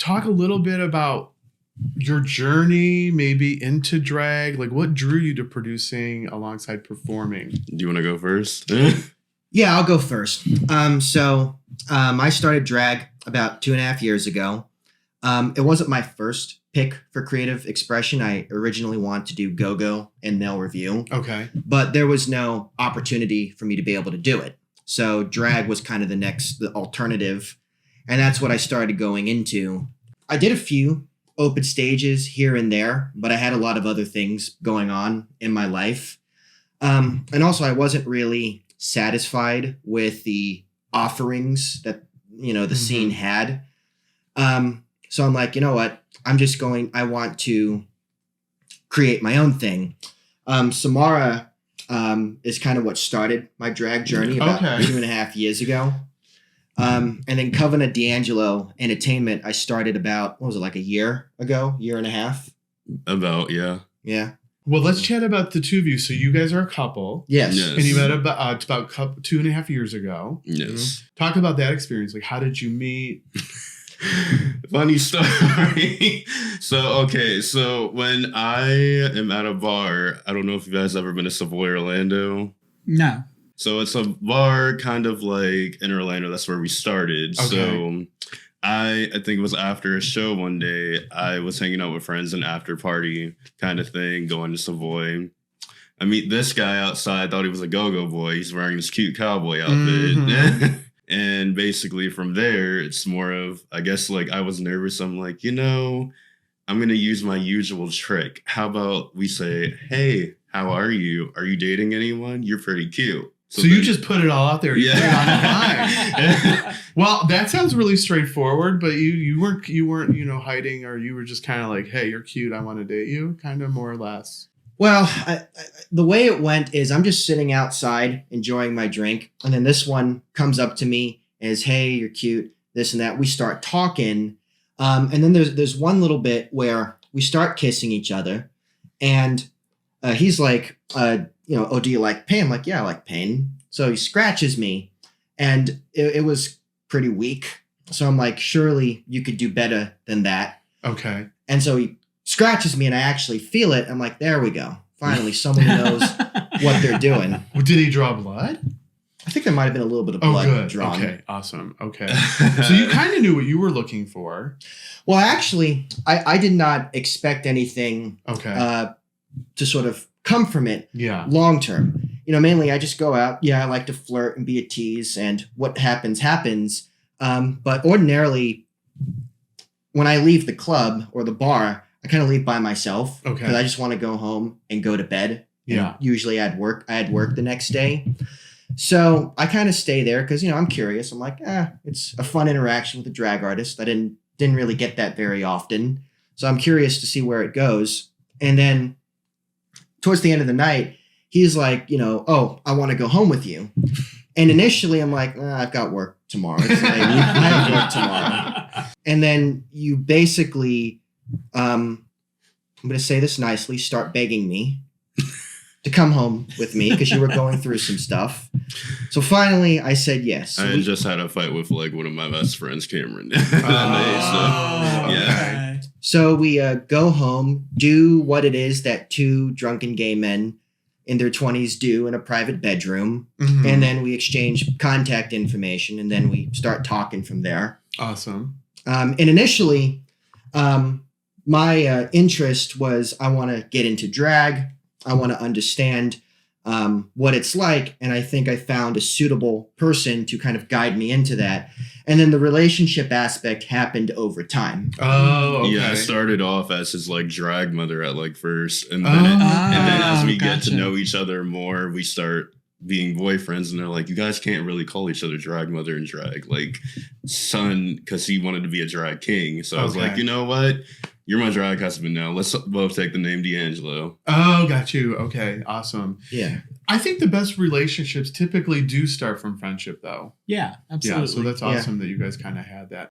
talk a little bit about your journey, maybe into drag. Like, what drew you to producing alongside performing? Do you want to go first? Yeah, I'll go first. I started drag about 2.5 years ago. It wasn't my first pick for creative expression. I originally wanted to do go-go and male review. Okay. But there was no opportunity for me to be able to do it. So drag was kind of the alternative. And that's what I started going into. I did a few open stages here and there, but I had a lot of other things going on in my life. And also I wasn't really satisfied with the offerings that, the scene had. So I'm like, you know what? I want to create my own thing. Samara is kind of what started my drag journey about 2.5 years ago. And then Covenant D'Angelo Entertainment, I started about, like a year ago, 1.5 years? About, yeah. Yeah. Well, let's chat about the two of you. So you guys are a couple. Yes. And you met about 2.5 years ago. Yes. Mm-hmm. Talk about that experience. Like, how did you meet? Funny story. So when I am at a bar, I don't know if you guys ever been to Savoy, Orlando. No. So it's a bar kind of like in Orlando. That's where we started. Okay. So I think it was after a show one day, I was hanging out with friends, an after party kind of thing, going to Savoy. I meet this guy outside, thought he was a go-go boy. He's wearing this cute cowboy outfit. Mm-hmm. And basically from there, it's more of, I guess, like I was nervous. I'm like, I'm going to use my usual trick. How about we say, hey, how are you? Are you dating anyone? You're pretty cute. So you just put it all out there. You put it on the line. Well, that sounds really straightforward, but you weren't, hiding, or you were just kind of like, hey, you're cute, I want to date you, kind of more or less. Well, the way it went is I'm just sitting outside enjoying my drink. And then this one comes up to me and is, hey, you're cute, this and that. We start talking. And then there's one little bit where we start kissing each other. And he's like, oh, do you like pain? I'm like, yeah, I like pain. So he scratches me. And it was pretty weak. So I'm like, surely you could do better than that. Okay. And so he scratches me and I actually feel it. I'm like, there we go. Finally, someone knows what they're doing. Well, did he draw blood? I think there might have been a little bit of blood drawn. Okay, awesome. Okay. So you kind of knew what you were looking for. Well, actually, I did not expect anything to sort of come from it long term. Mainly I just go out. Yeah, I like to flirt and be a tease, and what happens, happens. But ordinarily, when I leave the club or the bar, I kind of leave by myself because I just want to go home and go to bed. Yeah. Usually I had work the next day. So I kind of stay there because, I'm curious. I'm like, it's a fun interaction with a drag artist. I didn't really get that very often. So I'm curious to see where it goes. And then towards the end of the night, he's like, oh, I want to go home with you. And initially I'm like, I've got work tomorrow. I have work tomorrow. And then you basically, I'm going to say this nicely, start begging me to come home with me because you were going through some stuff. So finally I said yes. So I just had a fight with like one of my best friends, Cameron. Okay. So we go home, do what it is that two drunken gay men in their 20s do in a private bedroom. Mm-hmm. And then we exchange contact information and then we start talking from there. Awesome. And initially, my interest was I want to get into drag. I want to understand what it's like. And I think I found a suitable person to kind of guide me into that. And then the relationship aspect happened over time. Oh, okay. Yeah, I started off as his like drag mother at like first. And then, as we get to know each other more, we start being boyfriends. And they're like, you guys can't really call each other drag mother and drag like son, because he wanted to be a drag king. So I was like, you know what? You're my drag husband now. Let's both take the name D'Angelo. Oh, got you. Okay, awesome. Yeah. I think the best relationships typically do start from friendship, though. Yeah, absolutely. Yeah, so that's awesome that you guys kind of had that.